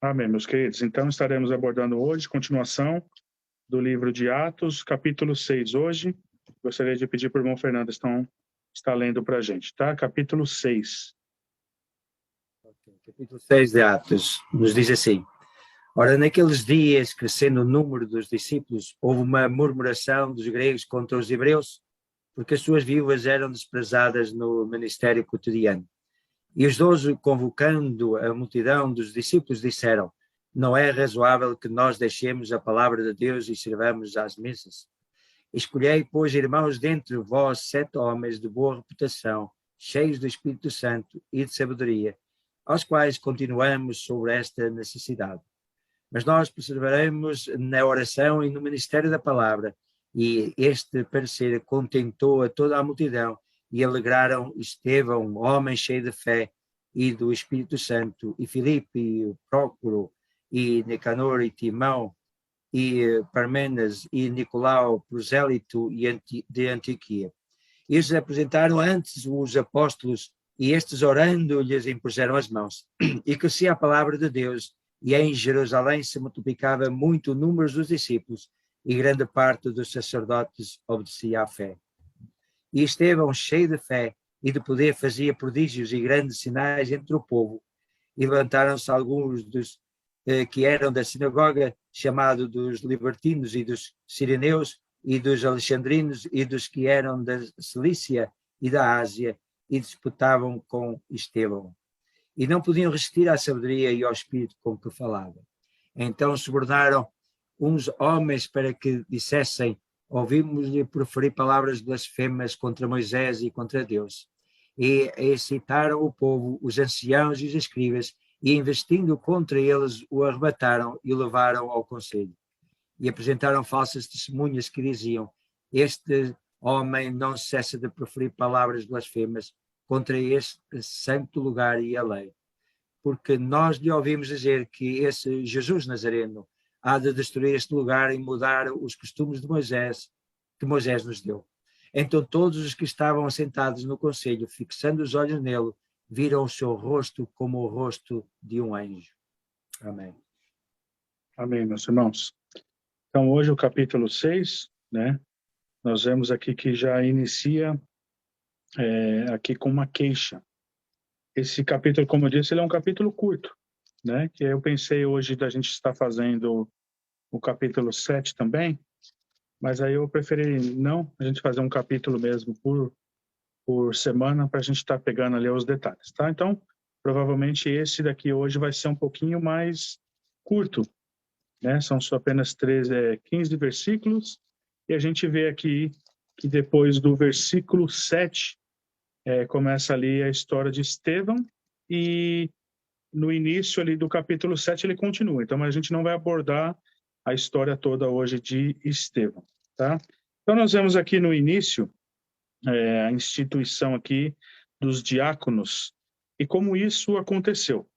Amém, meus queridos. Então, estaremos abordando hoje, continuação do livro de Atos, capítulo 6 hoje. Gostaria de pedir para o irmão Fernando está lendo para a gente, tá? Capítulo 6. Capítulo 6 de Atos nos diz assim: Ora, naqueles dias, crescendo o número dos discípulos, houve uma murmuração dos gregos contra os hebreus, porque as suas viúvas eram desprezadas no ministério cotidiano. E os 12, convocando a multidão dos discípulos, disseram: Não é razoável que nós deixemos a palavra de Deus e servamos às mesas. Escolhei, pois, irmãos, dentre vós 7 homens de boa reputação, cheios do Espírito Santo e de sabedoria, aos quais continuamos sobre esta necessidade. Mas nós perseveraremos na oração e no ministério da palavra. E este parecer contentou a toda a multidão, e alegraram Estevão, homem cheio de fé e do Espírito Santo, e Filipe, e Prócoro, e Nicanor, e Timão, e Parmenas, e Nicolau, prosélito de Antioquia. Estes apresentaram antes os apóstolos, e estes, orando, lhes impuseram as mãos. E crescia a palavra de Deus, e em Jerusalém se multiplicava muito o número dos discípulos, e grande parte dos sacerdotes obedecia à fé. E Estevão, cheio de fé e de poder, fazia prodígios e grandes sinais entre o povo. E levantaram-se alguns dos que eram da sinagoga, chamado dos libertinos e dos sirineus, e dos alexandrinos, e dos que eram da Cilícia e da Ásia, e disputavam com Estevão. E não podiam resistir à sabedoria e ao espírito com que falava. Então subornaram uns homens para que dissessem: Ouvimos-lhe proferir palavras blasfemas contra Moisés e contra Deus. E excitaram o povo, os anciãos e os escribas, e investindo contra eles o arrebataram e o levaram ao conselho. E apresentaram falsas testemunhas que diziam: Este homem não cessa de proferir palavras blasfemas contra este santo lugar e a lei. Porque nós lhe ouvimos dizer que esse Jesus Nazareno há de destruir este lugar e mudar os costumes de Moisés, que Moisés nos deu. Então todos os que estavam assentados no conselho, fixando os olhos nele, viram o seu rosto como o rosto de um anjo. Amém. Amém, meus irmãos. Então, hoje o capítulo 6, né? Nós vemos aqui que já inicia aqui com uma queixa. Esse capítulo, como eu disse, ele é um capítulo curto, né? Que eu pensei hoje da gente estar fazendo o capítulo 7 também, mas aí eu preferi não a gente fazer um capítulo mesmo por semana, para a gente estar pegando ali os detalhes, tá? Então, provavelmente esse daqui hoje vai ser um pouquinho mais curto, né? São só apenas 15 versículos, e a gente vê aqui que depois do versículo 7, começa ali a história de Estevão, e no início ali do capítulo 7 ele continua. Então, a gente não vai abordar a história toda hoje de Estevão, tá? Então, nós vemos aqui no início a instituição aqui dos diáconos e como isso aconteceu.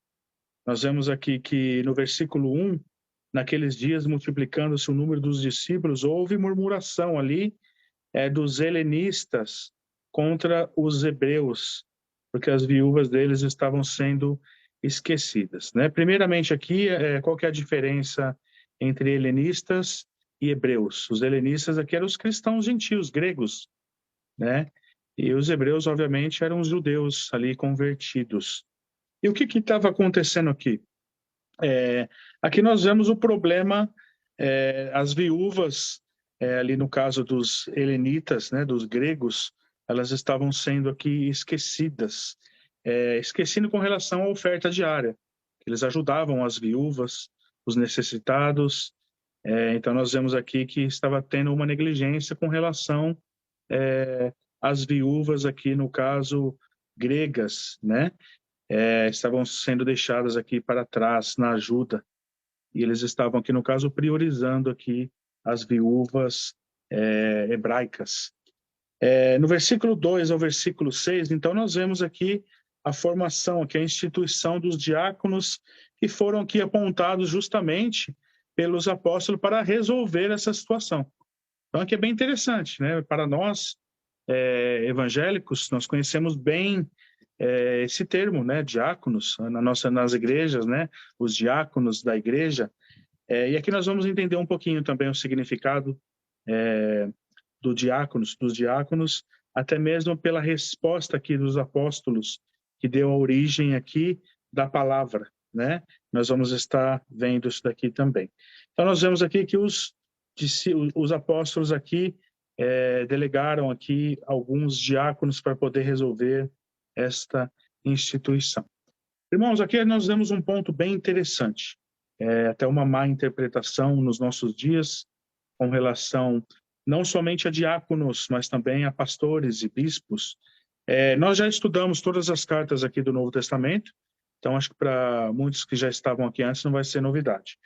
Nós vemos aqui que no versículo 1, naqueles dias, multiplicando-se o número dos discípulos, houve murmuração ali dos helenistas contra os hebreus, porque as viúvas deles estavam sendo esquecidas, né? Primeiramente aqui, qual que é a diferença entre helenistas e hebreus? Os helenistas aqui eram os cristãos gentios, gregos, né? E os hebreus, obviamente, eram os judeus ali convertidos. E o que estava acontecendo aqui? Aqui nós vemos o problema, as viúvas, ali no caso dos helenitas, né, dos gregos, elas estavam sendo aqui esquecidas, esquecendo com relação à oferta diária. Eles ajudavam as viúvas, os necessitados. Então nós vemos aqui que estava tendo uma negligência com relação às viúvas aqui, no caso, gregas, né? Estavam sendo deixadas aqui para trás na ajuda, e eles estavam aqui, no caso, priorizando aqui as viúvas hebraicas. No versículo 2 ao versículo 6, então, nós vemos aqui a formação, aqui a instituição dos diáconos, que foram aqui apontados justamente pelos apóstolos para resolver essa situação. Então, aqui é bem interessante, né? Para nós, evangélicos, nós conhecemos bem esse termo, né, diáconos, nas igrejas, né, os diáconos da igreja. E aqui nós vamos entender um pouquinho também o significado dos diáconos, até mesmo pela resposta aqui dos apóstolos, que deu a origem aqui da palavra, né? Nós vamos estar vendo isso daqui também. Então, nós vemos aqui que os apóstolos aqui delegaram aqui alguns diáconos para poder resolver esta instituição. Irmãos, aqui nós vemos um ponto bem interessante, até uma má interpretação nos nossos dias, com relação não somente a diáconos, mas também a pastores e bispos. Nós já estudamos todas as cartas aqui do Novo Testamento, então acho que para muitos que já estavam aqui antes não vai ser novidade.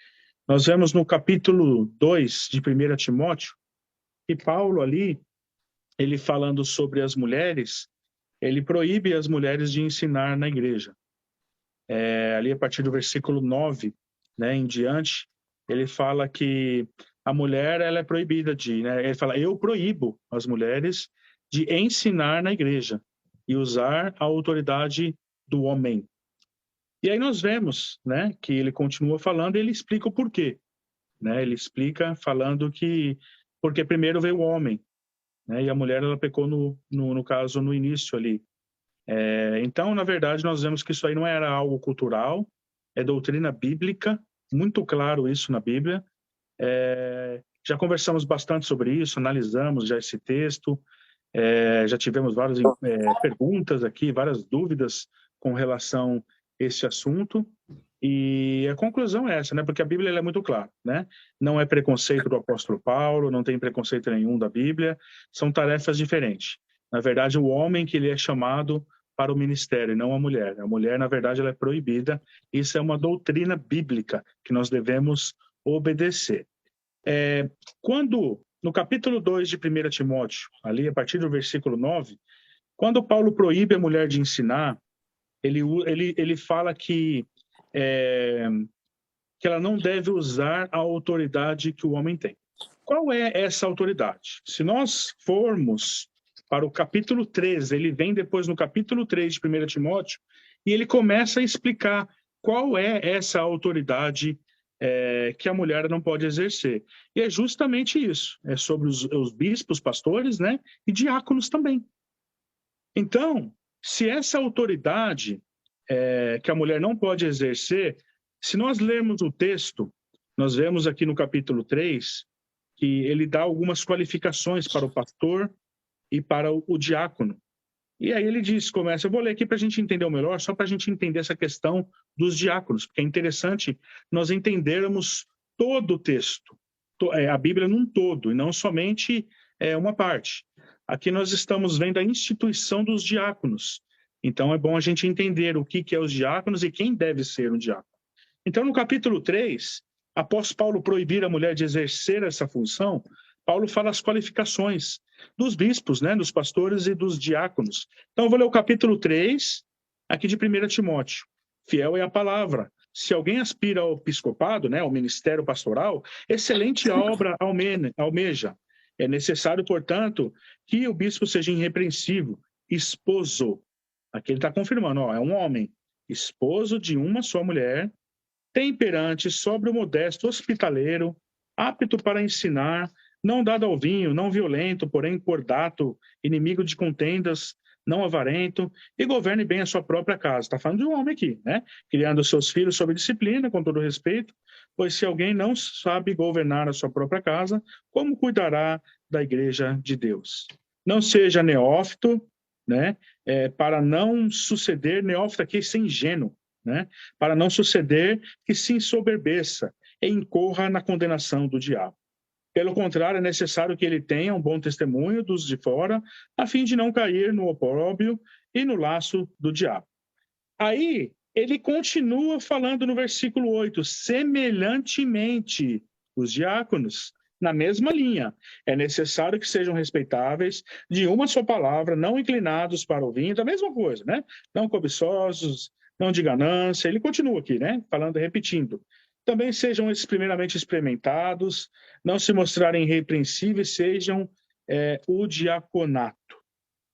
Nós vemos no capítulo 2 de 1 Timóteo, que Paulo ali, ele falando sobre as mulheres, ele proíbe as mulheres de ensinar na igreja. Ali a partir do versículo 9, né, em diante, ele fala que a mulher ela é proibida de, né, ele fala, eu proíbo as mulheres de ensinar na igreja e usar a autoridade do homem. E aí nós vemos, né, que ele continua falando e ele explica o porquê. Né? Ele explica falando que porque primeiro veio o homem, né, e a mulher ela pecou no caso no início ali. Então, na verdade, nós vemos que isso aí não era algo cultural, é doutrina bíblica, muito claro isso na Bíblia. Já conversamos bastante sobre isso, analisamos já esse texto, já tivemos várias perguntas aqui, várias dúvidas com relação a esse assunto, e a conclusão é essa, né? Porque a Bíblia ela é muito clara, né? Não é preconceito do apóstolo Paulo, não tem preconceito nenhum da Bíblia, são tarefas diferentes. Na verdade, o homem que ele é chamado para o ministério, e não a mulher. A mulher, na verdade, ela é proibida. Isso é uma doutrina bíblica que nós devemos obedecer. Quando, no capítulo 2 de 1 Timóteo, ali a partir do versículo 9, quando Paulo proíbe a mulher de ensinar, ele fala que ela não deve usar a autoridade que o homem tem. Qual é essa autoridade? Se nós formos para o capítulo 3, ele vem depois no capítulo 3 de 1 Timóteo, e ele começa a explicar qual é essa autoridade que a mulher não pode exercer. E é justamente isso, é sobre os bispos, pastores, né, e diáconos também. Então, se essa autoridade que a mulher não pode exercer, se nós lermos o texto, nós vemos aqui no capítulo 3, que ele dá algumas qualificações para o pastor e para o diácono. E aí ele diz, eu vou ler aqui para a gente entender o melhor, só para a gente entender essa questão dos diáconos, porque é interessante nós entendermos todo o texto, a Bíblia num todo, e não somente uma parte. Aqui nós estamos vendo a instituição dos diáconos. Então é bom a gente entender o que é os diáconos e quem deve ser um diácono. Então no capítulo 3, após Paulo proibir a mulher de exercer essa função, Paulo fala as qualificações dos bispos, né, dos pastores e dos diáconos. Então eu vou ler o capítulo 3, aqui de 1 Timóteo. Fiel é a palavra. Se alguém aspira ao episcopado, né, ao ministério pastoral, excelente obra almeja. É necessário, portanto, que o bispo seja irrepreensível, esposo. Aqui ele está confirmando, é um homem, esposo de uma só mulher, temperante, sóbrio, modesto, hospitaleiro, apto para ensinar, não dado ao vinho, não violento, porém cordato, inimigo de contendas, não avarento, e governe bem a sua própria casa. Está falando de um homem aqui, né? Criando seus filhos sob disciplina, com todo respeito, pois se alguém não sabe governar a sua própria casa, como cuidará da igreja de Deus? Não seja neófito, né? Para não suceder, neófito aqui sem ingênuo, né? Para não suceder que se ensoberbeça e incorra na condenação do diabo. Pelo contrário, é necessário que ele tenha um bom testemunho dos de fora, a fim de não cair no opróbrio e no laço do diabo. Aí, ele continua falando no versículo 8, semelhantemente, os diáconos, na mesma linha, é necessário que sejam respeitáveis, de uma só palavra, não inclinados para o vinho, da mesma coisa, né? Não cobiçosos, não de ganância, ele continua aqui, né? Falando, repetindo. Também sejam primeiramente experimentados, não se mostrarem irrepreensíveis, sejam o diaconato.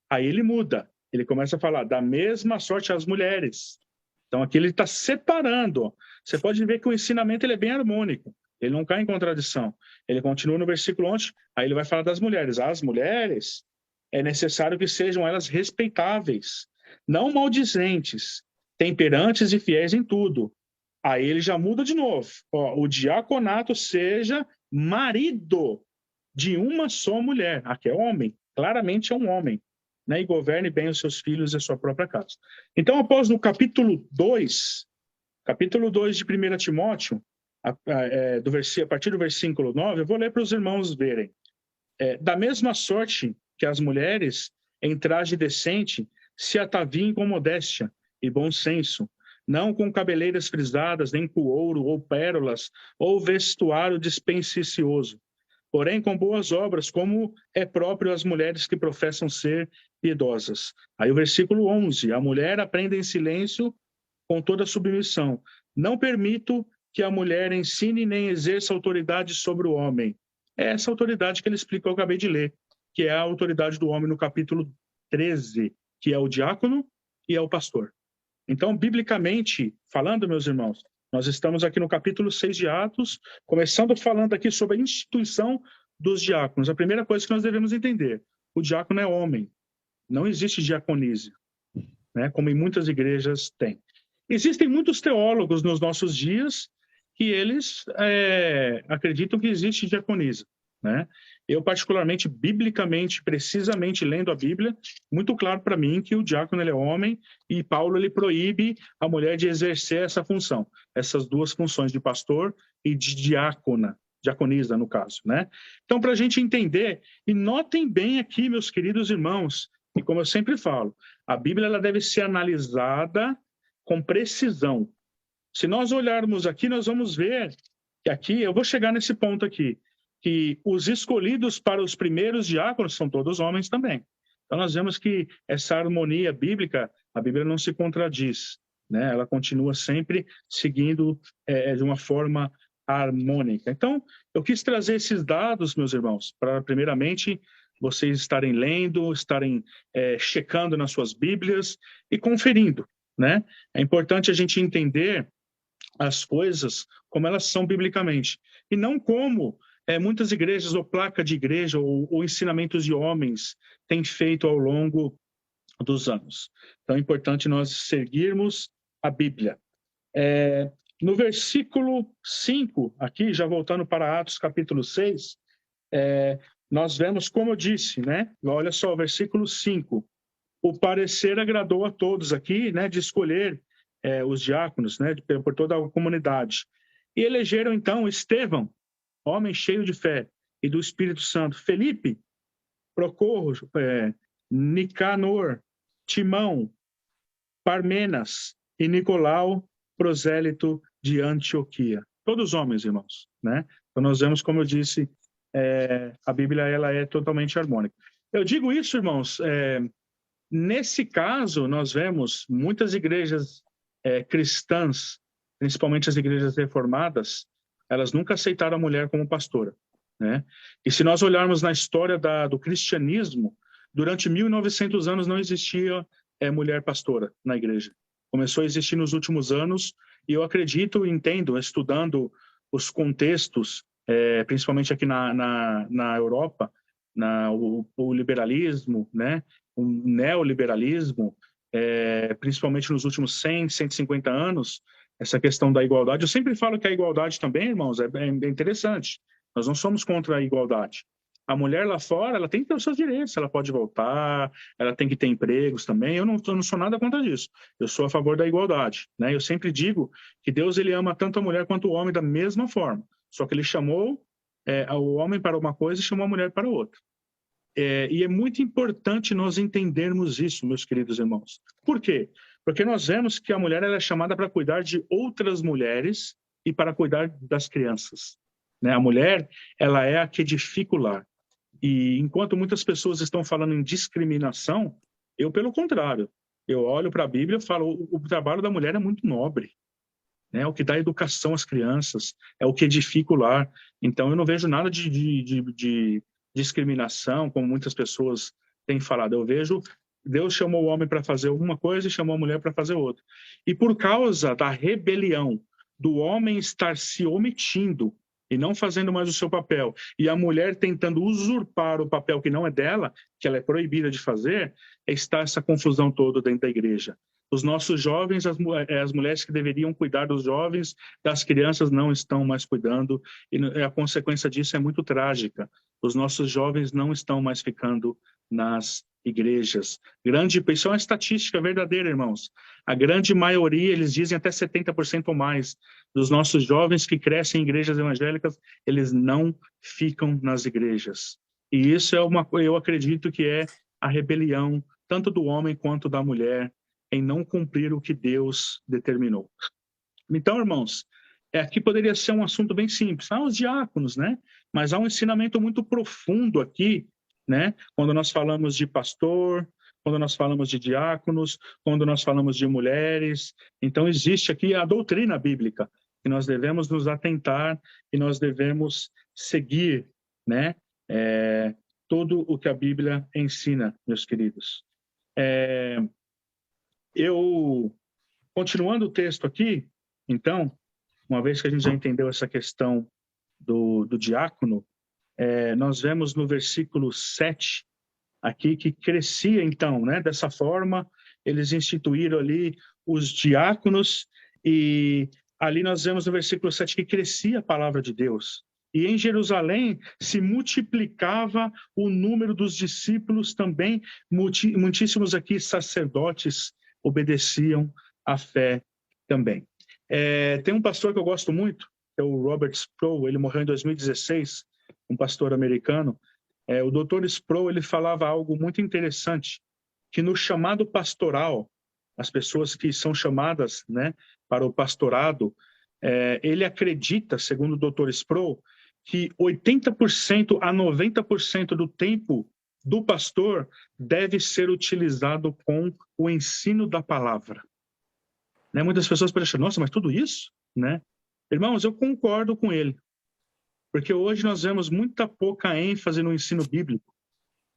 Aí ele muda, Ele começa a falar da mesma sorte as mulheres. Então, aqui ele está separando. Ó. Você pode ver que o ensinamento ele é bem harmônico. Ele não cai em contradição. Ele continua no versículo 11, aí ele vai falar das mulheres. As mulheres, é necessário que sejam elas respeitáveis, não maldizentes, temperantes e fiéis em tudo. Aí ele já muda de novo. Ó, o diaconato seja marido de uma só mulher. Aqui é homem, claramente é um homem. Né, e governe bem os seus filhos e a sua própria casa. Então, após no capítulo 2 de 1 Timóteo, a partir do versículo 9, eu vou ler para os irmãos verem. Da mesma sorte que as mulheres, em traje decente, se ataviem com modéstia e bom senso, não com cabeleiras frisadas, nem com ouro ou pérolas, ou vestuário despensencioso, porém com boas obras, como é próprio às mulheres que professam ser piedosas. Aí o versículo 11, a mulher aprenda em silêncio com toda submissão. Não permito que a mulher ensine nem exerça autoridade sobre o homem. É essa autoridade que ele explicou, eu acabei de ler, que é a autoridade do homem no capítulo 13, que é o diácono e é o pastor. Então, biblicamente falando, meus irmãos, nós estamos aqui no capítulo 6 de Atos, começando falando aqui sobre a instituição dos diáconos. A primeira coisa que nós devemos entender, o diácono é homem, não existe diaconisa, né, como em muitas igrejas tem. Existem muitos teólogos nos nossos dias que eles acreditam que existe diaconisa, né? Eu, particularmente, biblicamente, precisamente lendo a Bíblia, muito claro para mim que o diácono ele é homem e Paulo ele proíbe a mulher de exercer essa função, essas duas funções de pastor e de diaconisa, no caso, né? Então, para a gente entender, e notem bem aqui, meus queridos irmãos, e como eu sempre falo, a Bíblia ela deve ser analisada com precisão. Se nós olharmos aqui, nós vamos ver que aqui, eu vou chegar nesse ponto aqui, que os escolhidos para os primeiros diáconos são todos homens também. Então nós vemos que essa harmonia bíblica, a Bíblia não se contradiz, né? Ela continua sempre seguindo de uma forma harmônica. Então, eu quis trazer esses dados, meus irmãos, para primeiramente vocês estarem lendo, estarem checando nas suas Bíblias e conferindo, né? É importante a gente entender as coisas como elas são biblicamente, e não como muitas igrejas, ou placa de igreja, ou ensinamentos de homens têm feito ao longo dos anos. Então é importante nós seguirmos a Bíblia. No versículo 5, aqui, já voltando para Atos capítulo 6, nós vemos, como eu disse, né? Olha só, o versículo 5. O parecer agradou a todos aqui, né? De escolher os diáconos, né? Por toda a comunidade. E elegeram, então, Estevão, homem cheio de fé e do Espírito Santo, Felipe, Procoro, Nicanor, Timão, Parmenas e Nicolau, prosélito de Antioquia. Todos homens, irmãos, né? Então nós vemos, como eu disse, a Bíblia ela é totalmente harmônica. Eu digo isso, irmãos, nesse caso nós vemos muitas igrejas cristãs, principalmente as igrejas reformadas, elas nunca aceitaram a mulher como pastora, né? E se nós olharmos na história do cristianismo, durante 1900 anos não existia mulher pastora na igreja. Começou a existir nos últimos anos, e eu acredito, entendo, estudando os contextos, principalmente aqui na Europa, o liberalismo, né? O neoliberalismo, principalmente nos últimos 100, 150 anos, essa questão da igualdade. Eu sempre falo que a igualdade também, irmãos, é interessante. Nós não somos contra a igualdade. A mulher lá fora, ela tem que ter os seus direitos, ela pode voltar, ela tem que ter empregos também. Eu não sou nada contra disso. Eu sou a favor da igualdade, né? Eu sempre digo que Deus ele ama tanto a mulher quanto o homem da mesma forma. Só que ele chamou o homem para uma coisa e chamou a mulher para outra. E é muito importante nós entendermos isso, meus queridos irmãos. Por quê? Porque nós vemos que a mulher ela é chamada para cuidar de outras mulheres e para cuidar das crianças, né? A mulher, ela é a que edifica o lar. E enquanto muitas pessoas estão falando em discriminação, eu, pelo contrário, eu olho para a Bíblia e falo, o trabalho da mulher é muito nobre, né? É o que dá educação às crianças, é o que edifica o lar. Então eu não vejo nada de discriminação, como muitas pessoas têm falado. Eu vejo Deus chamou o homem para fazer uma coisa e chamou a mulher para fazer outra. E por causa da rebelião, do homem estar se omitindo e não fazendo mais o seu papel, e a mulher tentando usurpar o papel que não é dela, que ela é proibida de fazer, está essa confusão toda dentro da igreja. Os nossos jovens, as mulheres que deveriam cuidar dos jovens, das crianças, não estão mais cuidando, e a consequência disso é muito trágica. Os nossos jovens não estão mais ficando nas igrejas. Isso é uma estatística verdadeira, irmãos. A grande maioria, eles dizem até 70% ou mais, dos nossos jovens que crescem em igrejas evangélicas, eles não ficam nas igrejas. E isso eu acredito que é a rebelião, tanto do homem quanto da mulher, em não cumprir o que Deus determinou. Então, irmãos, aqui poderia ser um assunto bem simples. Os diáconos, né? Mas há um ensinamento muito profundo aqui, né? Quando nós falamos de pastor, quando nós falamos de diáconos, quando nós falamos de mulheres. Então, existe aqui a doutrina bíblica, que nós devemos nos atentar e nós devemos seguir, né? Tudo o que a Bíblia ensina, meus queridos. Continuando o texto aqui, então, uma vez que a gente já entendeu essa questão do diácono, nós vemos no versículo 7 aqui que crescia, então, né? Dessa forma, eles instituíram ali os diáconos, e ali nós vemos no versículo 7 que crescia a palavra de Deus. E em Jerusalém se multiplicava o número dos discípulos também, muitíssimos aqui sacerdotes obedeciam à fé também. Tem um pastor que eu gosto muito, que é o Robert Sproul, ele morreu em 2016, um pastor americano. O Dr. Sproul, ele falava algo muito interessante, que no chamado pastoral, as pessoas que são chamadas, né, para o pastorado, ele acredita, segundo o Dr. Sproul, que 80% a 90% do tempo do pastor deve ser utilizado com o ensino da palavra. Né? Muitas pessoas podem achar, nossa, mas tudo isso? Né? Irmãos, eu concordo com ele, porque hoje nós vemos muita pouca ênfase no ensino bíblico,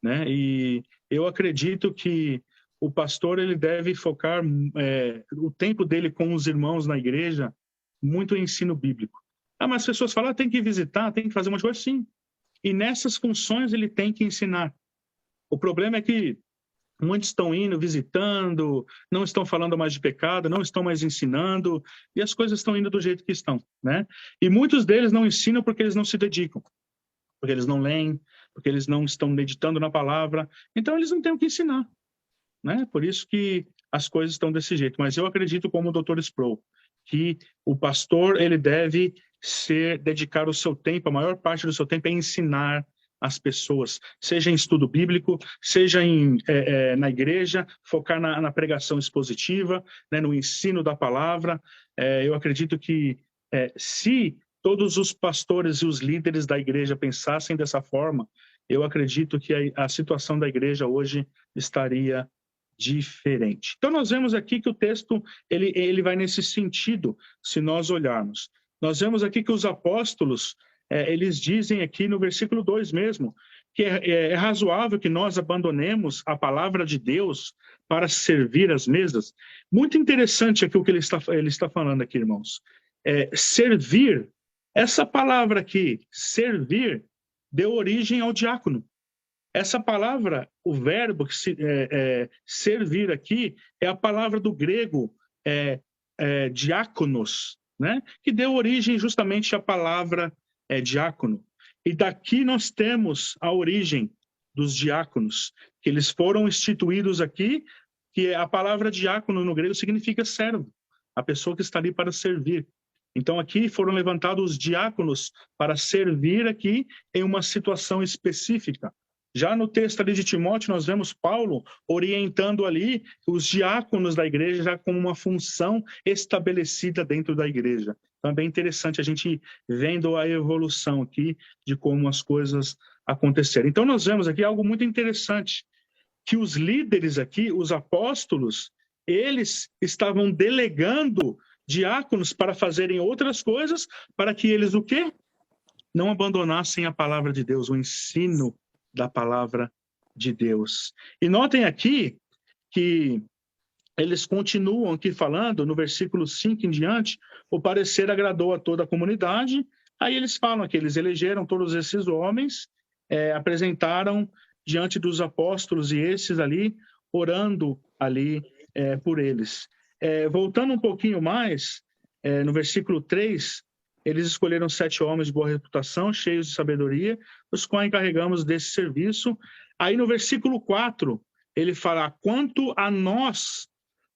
né? E eu acredito que o pastor ele deve focar o tempo dele com os irmãos na igreja muito em ensino bíblico. Mas as pessoas falam, tem que visitar, tem que fazer uma coisa, sim. E nessas funções ele tem que ensinar. O problema é que muitos estão indo, visitando, não estão falando mais de pecado, não estão mais ensinando, e as coisas estão indo do jeito que estão, né? E muitos deles não ensinam porque eles não se dedicam, porque eles não leem, porque eles não estão meditando na palavra, então eles não têm o que ensinar, né? Por isso que as coisas estão desse jeito. Mas eu acredito, como o Dr. Sproul, que o pastor ele deve dedicar o seu tempo, a maior parte do seu tempo é ensinar as pessoas, seja em estudo bíblico, seja na igreja, focar na pregação expositiva, né, no ensino da palavra. Eu acredito que se todos os pastores e os líderes da igreja pensassem dessa forma, eu acredito que a situação da igreja hoje estaria diferente. Então nós vemos aqui que o texto ele vai nesse sentido, se nós olharmos. Nós vemos aqui que os apóstolos eles dizem aqui no versículo 2 mesmo, que é razoável que nós abandonemos a palavra de Deus para servir as mesas. Muito interessante aqui o que ele está falando aqui, irmãos. Servir, essa palavra aqui, servir, deu origem ao diácono. Essa palavra, o verbo servir aqui, é a palavra do grego diáconos, né? Que deu origem justamente à palavra diácono. E daqui nós temos a origem dos diáconos, que eles foram instituídos aqui, que a palavra diácono no grego significa servo, a pessoa que está ali para servir. Então aqui foram levantados os diáconos para servir aqui em uma situação específica. Já no texto ali de Timóteo, nós vemos Paulo orientando ali os diáconos da igreja já com uma função estabelecida dentro da igreja. Então é bem interessante a gente vendo a evolução aqui de como as coisas aconteceram. Então nós vemos aqui algo muito interessante, que os líderes aqui, os apóstolos, eles estavam delegando diáconos para fazerem outras coisas, para que eles o quê? Não abandonassem a palavra de Deus, o ensino da palavra de Deus. E notem aqui que eles continuam aqui falando, no versículo 5 em diante, o parecer agradou a toda a comunidade. Aí eles falam que eles elegeram todos esses homens, apresentaram diante dos apóstolos e esses ali, orando ali por eles. Voltando um pouquinho mais, no versículo 3, eles escolheram 7 homens de boa reputação, cheios de sabedoria, os quais encarregamos desse serviço. Aí no versículo 4, ele fala, quanto a nós,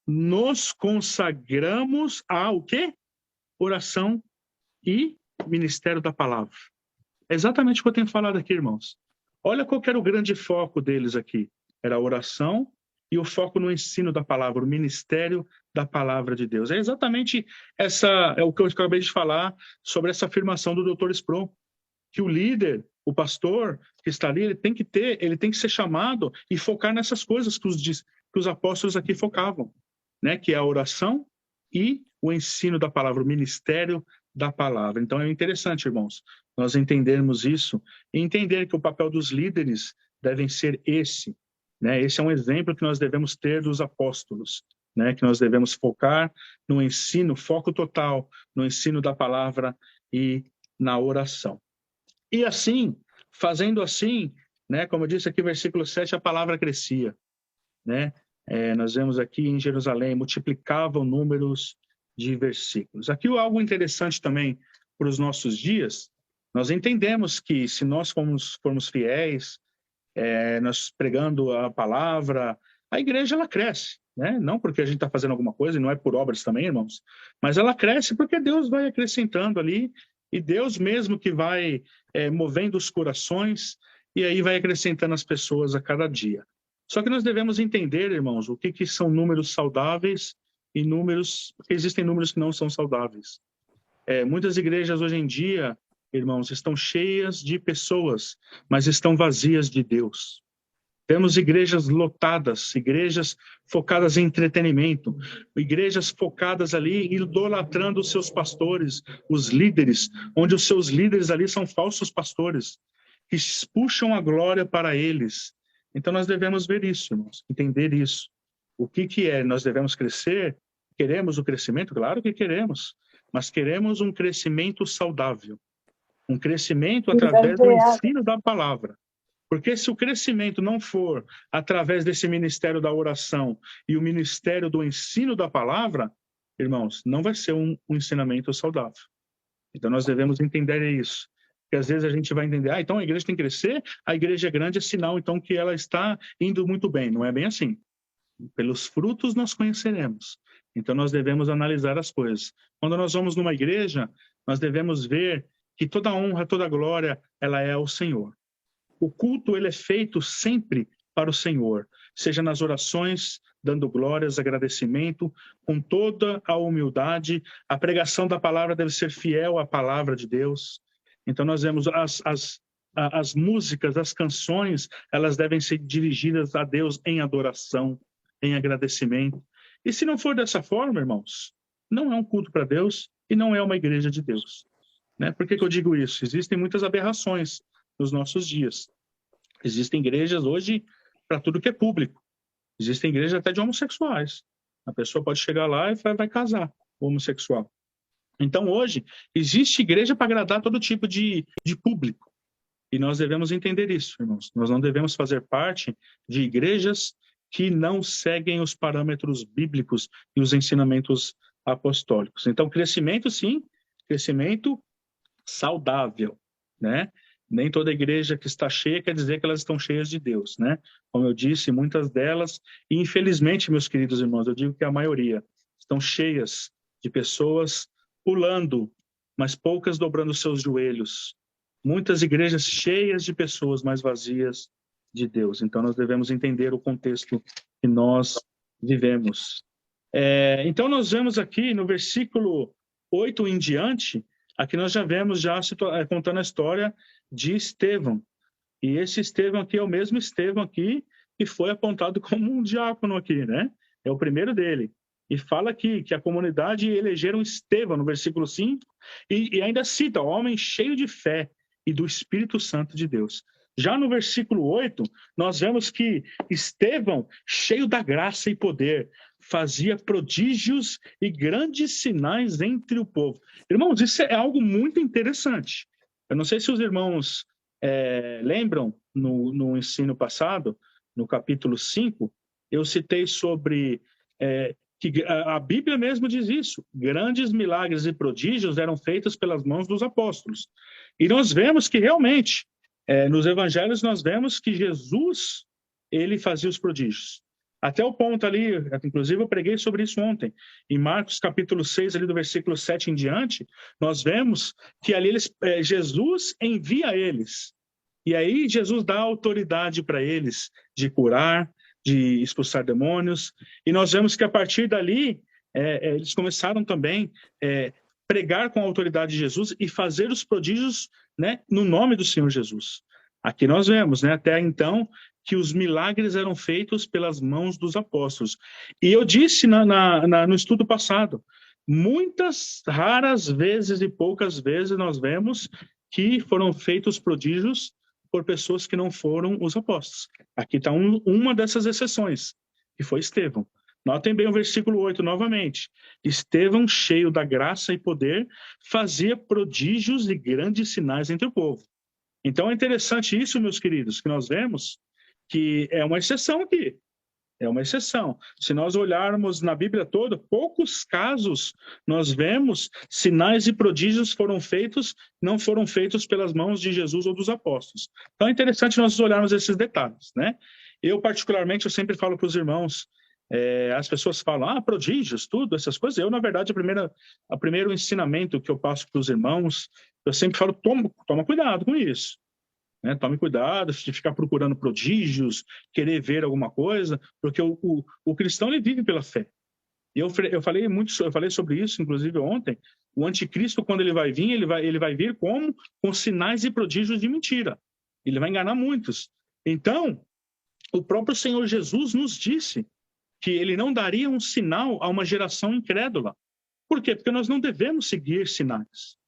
nos consagramos ao quê? Oração e ministério da palavra. É exatamente o que eu tenho falado aqui, irmãos. Olha qual que era o grande foco deles aqui. Era a oração e o foco no ensino da palavra, o ministério da palavra de Deus. É exatamente o que eu acabei de falar sobre essa afirmação do Dr. Sproul, que o líder, o pastor que está ali, ele tem que ser chamado e focar nessas coisas que os apóstolos aqui focavam, né? Que é a oração e o ensino da palavra, o ministério da palavra. Então é interessante, irmãos, nós entendermos isso e entender que o papel dos líderes deve ser esse, né? Esse é um exemplo que nós devemos ter dos apóstolos, né? Que nós devemos focar no ensino, foco total no ensino da palavra e na oração. E assim, fazendo assim, né? Como eu disse aqui, versículo 7, a palavra crescia, né? Nós vemos aqui em Jerusalém, multiplicavam números de versículos. Aqui algo interessante também para os nossos dias, nós entendemos que se nós formos fiéis, nós pregando a palavra, a igreja ela cresce, né? Não porque a gente está fazendo alguma coisa, e não é por obras também, irmãos, mas ela cresce porque Deus vai acrescentando ali, e Deus mesmo que vai movendo os corações, e aí vai acrescentando as pessoas a cada dia. Só que nós devemos entender, irmãos, o que são números saudáveis e porque existem números que não são saudáveis. Muitas igrejas hoje em dia, irmãos, estão cheias de pessoas, mas estão vazias de Deus. Temos igrejas lotadas, igrejas focadas em entretenimento, igrejas focadas ali, idolatrando os seus pastores, os líderes, onde os seus líderes ali são falsos pastores, que puxam a glória para eles. Então nós devemos ver isso, irmãos, entender isso. O que é? Nós devemos crescer? Queremos o crescimento? Claro que queremos, mas queremos um crescimento saudável, um crescimento através do ensino da palavra. Porque se o crescimento não for através desse ministério da oração e o ministério do ensino da palavra, irmãos, não vai ser um ensinamento saudável. Então nós devemos entender isso. Porque às vezes a gente vai entender, então a igreja tem que crescer, a igreja é grande, é sinal então que ela está indo muito bem. Não é bem assim. Pelos frutos nós conheceremos. Então nós devemos analisar as coisas. Quando nós vamos numa igreja, nós devemos ver que toda honra, toda glória, ela é ao Senhor. O culto, ele é feito sempre para o Senhor, seja nas orações, dando glórias, agradecimento, com toda a humildade. A pregação da palavra deve ser fiel à palavra de Deus. Então nós vemos as músicas, as canções, elas devem ser dirigidas a Deus em adoração, em agradecimento. E se não for dessa forma, irmãos, não é um culto para Deus e não é uma igreja de Deus. Né? Por que eu digo isso? Existem muitas aberrações nos nossos dias. Existem igrejas hoje para tudo que é público. Existem igrejas até de homossexuais. A pessoa pode chegar lá e vai casar homossexual. Então hoje existe igreja para agradar todo tipo de público. E nós devemos entender isso, irmãos. Nós não devemos fazer parte de igrejas que não seguem os parâmetros bíblicos e os ensinamentos apostólicos. Então crescimento sim, crescimento saudável, né? Nem toda igreja que está cheia quer dizer que elas estão cheias de Deus, né? Como eu disse, muitas delas, e infelizmente, meus queridos irmãos, eu digo que a maioria estão cheias de pessoas pulando, mas poucas dobrando seus joelhos. Muitas igrejas cheias de pessoas, mas vazias de Deus. Então nós devemos entender o contexto que nós vivemos. Então nós vemos aqui no versículo 8 em diante, aqui nós já vemos contando a história de Estevão. E esse Estevão aqui é o mesmo Estevão aqui que foi apontado como um diácono aqui, né? É o primeiro dele. E fala aqui que a comunidade elegeram Estevão, no versículo 5, e ainda cita, homem cheio de fé e do Espírito Santo de Deus. Já no versículo 8, nós vemos que Estevão, cheio da graça e poder, fazia prodígios e grandes sinais entre o povo. Irmãos, isso é algo muito interessante. Eu não sei se os irmãos lembram, no ensino passado, no capítulo 5, eu citei sobre que a Bíblia mesmo diz isso. Grandes milagres e prodígios eram feitos pelas mãos dos apóstolos. E nós vemos que realmente, nos evangelhos, nós vemos que Jesus, ele fazia os prodígios. Até o ponto ali, inclusive eu preguei sobre isso ontem, em Marcos capítulo 6, ali do versículo 7 em diante, nós vemos que ali Jesus envia eles. E aí Jesus dá autoridade para eles de curar, de expulsar demônios. E nós vemos que a partir dali, eles começaram também pregar com a autoridade de Jesus e fazer os prodígios, né, no nome do Senhor Jesus. Aqui nós vemos, né, até então, que os milagres eram feitos pelas mãos dos apóstolos. E eu disse no estudo passado, muitas raras vezes e poucas vezes nós vemos que foram feitos prodígios por pessoas que não foram os apóstolos. Aqui está uma dessas exceções, que foi Estevão. Notem bem o versículo 8 novamente. Estevão, cheio da graça e poder, fazia prodígios e grandes sinais entre o povo. Então é interessante isso, meus queridos, que nós vemos que é uma exceção aqui. É uma exceção. Se nós olharmos na Bíblia toda, poucos casos nós vemos sinais e prodígios não foram feitos pelas mãos de Jesus ou dos apóstolos. Então é interessante nós olharmos esses detalhes, né? Eu, particularmente, eu sempre falo para os irmãos, as pessoas falam, prodígios, tudo, essas coisas. Eu, na verdade, o primeiro ensinamento que eu passo para os irmãos, eu sempre falo, toma cuidado com isso. Né? Tome cuidado de ficar procurando prodígios, querer ver alguma coisa, porque o cristão ele vive pela fé. Eu falei sobre isso, inclusive ontem. O anticristo, quando ele vai vir, ele vai vir com sinais e prodígios de mentira. Ele vai enganar muitos. Então, o próprio Senhor Jesus nos disse que ele não daria um sinal a uma geração incrédula. Por quê? Porque nós não devemos seguir sinais.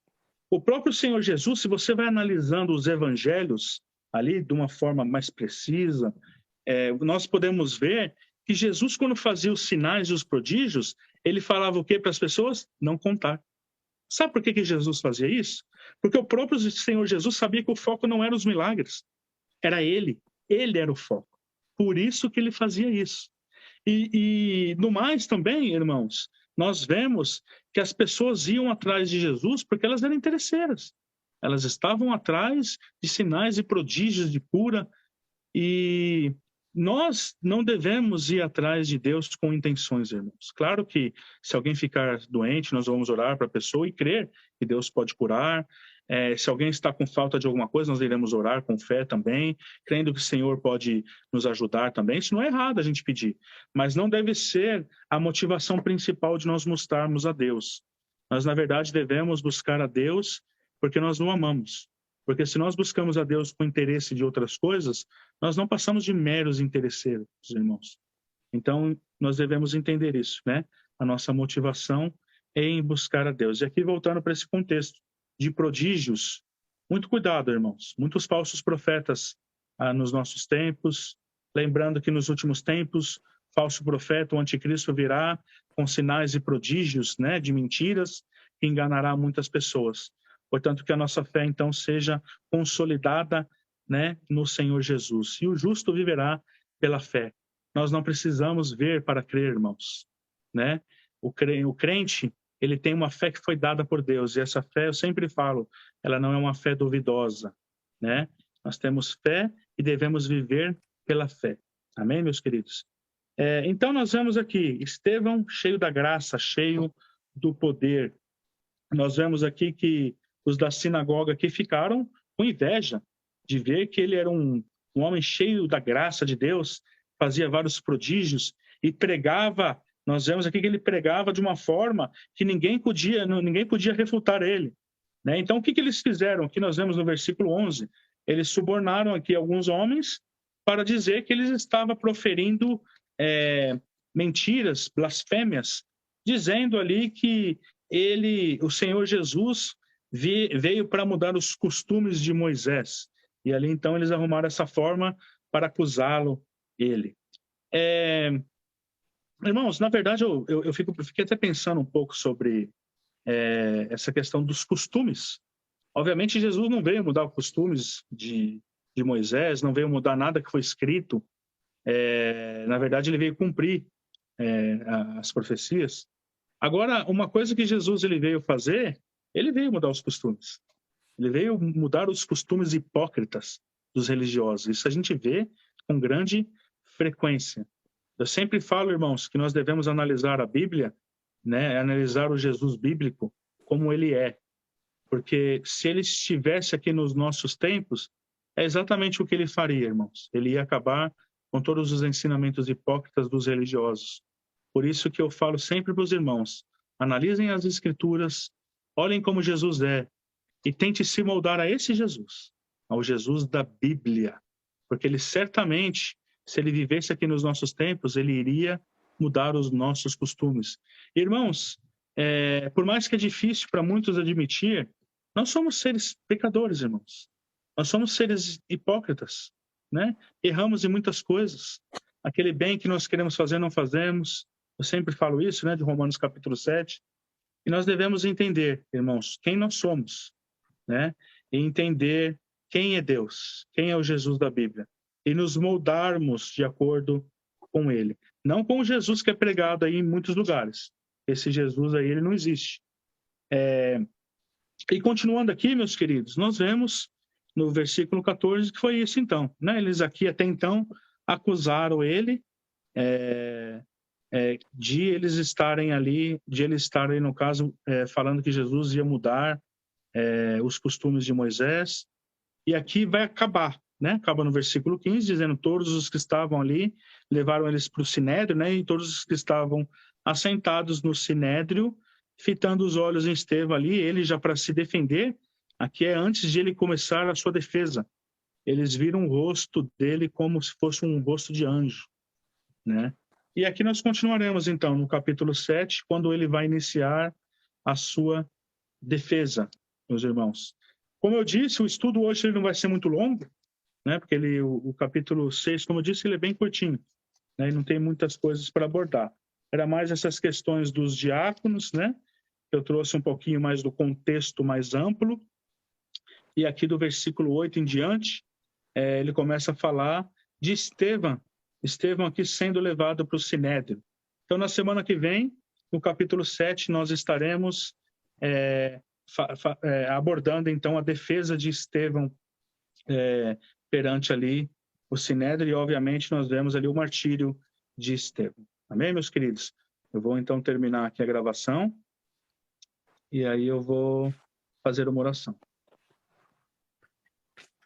O próprio Senhor Jesus, se você vai analisando os evangelhos ali de uma forma mais precisa, nós podemos ver que Jesus, quando fazia os sinais e os prodígios, ele falava o quê para as pessoas? Não contar. Sabe por que Jesus fazia isso? Porque o próprio Senhor Jesus sabia que o foco não eram os milagres, era ele. Ele era o foco. Por isso que ele fazia isso. E no mais também, irmãos, nós vemos que as pessoas iam atrás de Jesus porque elas eram interesseiras. Elas estavam atrás de sinais e prodígios de cura. E nós não devemos ir atrás de Deus com intenções, irmãos. Claro que se alguém ficar doente, nós vamos orar para a pessoa e crer que Deus pode curar. Se alguém está com falta de alguma coisa, nós iremos orar com fé também, crendo que o Senhor pode nos ajudar também. Isso não é errado a gente pedir, mas não deve ser a motivação principal de nós mostrarmos a Deus. Nós, na verdade, devemos buscar a Deus porque nós o amamos. Porque se nós buscamos a Deus com interesse de outras coisas, nós não passamos de meros interesseiros, irmãos. Então, nós devemos entender isso, né? A nossa motivação é em buscar a Deus. E aqui, voltando para esse contexto de prodígios, muito cuidado, irmãos. Muitos falsos profetas nos nossos tempos, lembrando que nos últimos tempos, falso profeta, o anticristo virá com sinais e prodígios, né, de mentiras, que enganará muitas pessoas. Portanto, que a nossa fé, então, seja consolidada, né, no Senhor Jesus. E o justo viverá pela fé. Nós não precisamos ver para crer, irmãos, né? O crente, ele tem uma fé que foi dada por Deus, e essa fé, eu sempre falo, ela não é uma fé duvidosa, né? Nós temos fé e devemos viver pela fé. Amém, meus queridos? Então, nós vemos aqui, Estevão cheio da graça, cheio do poder. Nós vemos aqui que os da sinagoga aqui ficaram com inveja de ver que ele era um homem cheio da graça de Deus, fazia vários prodígios e pregava. Nós vemos aqui que ele pregava de uma forma que ninguém podia refutar ele, né? Então, o que eles fizeram? Aqui nós vemos no versículo 11, eles subornaram aqui alguns homens para dizer que eles estavam proferindo mentiras, blasfêmias, dizendo ali que o Senhor Jesus, veio para mudar os costumes de Moisés. E ali, então, eles arrumaram essa forma para acusá-lo, ele. Irmãos, na verdade, eu fiquei até pensando um pouco sobre essa questão dos costumes. Obviamente, Jesus não veio mudar os costumes de Moisés, não veio mudar nada que foi escrito. Na verdade, ele veio cumprir as profecias. Agora, uma coisa que Jesus ele veio fazer, ele veio mudar os costumes. Ele veio mudar os costumes hipócritas dos religiosos. Isso a gente vê com grande frequência. Eu sempre falo, irmãos, que nós devemos analisar a Bíblia, né, analisar o Jesus bíblico como ele é. Porque se ele estivesse aqui nos nossos tempos, é exatamente o que ele faria, irmãos. Ele ia acabar com todos os ensinamentos hipócritas dos religiosos. Por isso que eu falo sempre para os irmãos, analisem as Escrituras, olhem como Jesus é, e tente se moldar a esse Jesus, ao Jesus da Bíblia. Porque ele certamente, se ele vivesse aqui nos nossos tempos, ele iria mudar os nossos costumes. Irmãos, por mais que é difícil para muitos admitir, nós somos seres pecadores, irmãos. Nós somos seres hipócritas, né? Erramos em muitas coisas. Aquele bem que nós queremos fazer, não fazemos. Eu sempre falo isso, né, de Romanos capítulo 7. E nós devemos entender, irmãos, quem nós somos, né? E entender quem é Deus, quem é o Jesus da Bíblia. E nos moldarmos de acordo com ele. Não com o Jesus que é pregado aí em muitos lugares. Esse Jesus aí, ele não existe. E continuando aqui, meus queridos, nós vemos no versículo 14 que foi isso então, né? Eles aqui até então acusaram ele de eles estarem ali, no caso, falando que Jesus ia mudar os costumes de Moisés, e aqui vai acabar, né? Acaba no versículo 15, dizendo todos os que estavam ali levaram eles para o sinédrio, né? E todos os que estavam assentados no sinédrio, fitando os olhos em Estevão ali, ele já para se defender, aqui é antes de ele começar a sua defesa. Eles viram o rosto dele como se fosse um rosto de anjo, né? E aqui nós continuaremos, então, no capítulo 7, quando ele vai iniciar a sua defesa, meus irmãos. Como eu disse, o estudo hoje ele não vai ser muito longo, né? Porque o capítulo 6, como eu disse, ele é bem curtinho, né? E não tem muitas coisas para abordar. Era mais essas questões dos diáconos, né? Eu trouxe um pouquinho mais do contexto mais amplo. E aqui do versículo 8 em diante, ele começa a falar de Estevão aqui sendo levado para o Sinédrio. Então, na semana que vem, no capítulo 7, nós estaremos abordando, então, a defesa de Estevão perante ali o Sinédrio, e, obviamente, nós vemos ali o martírio de Estevão. Amém, meus queridos? Eu vou, então, terminar aqui a gravação, e aí eu vou fazer uma oração.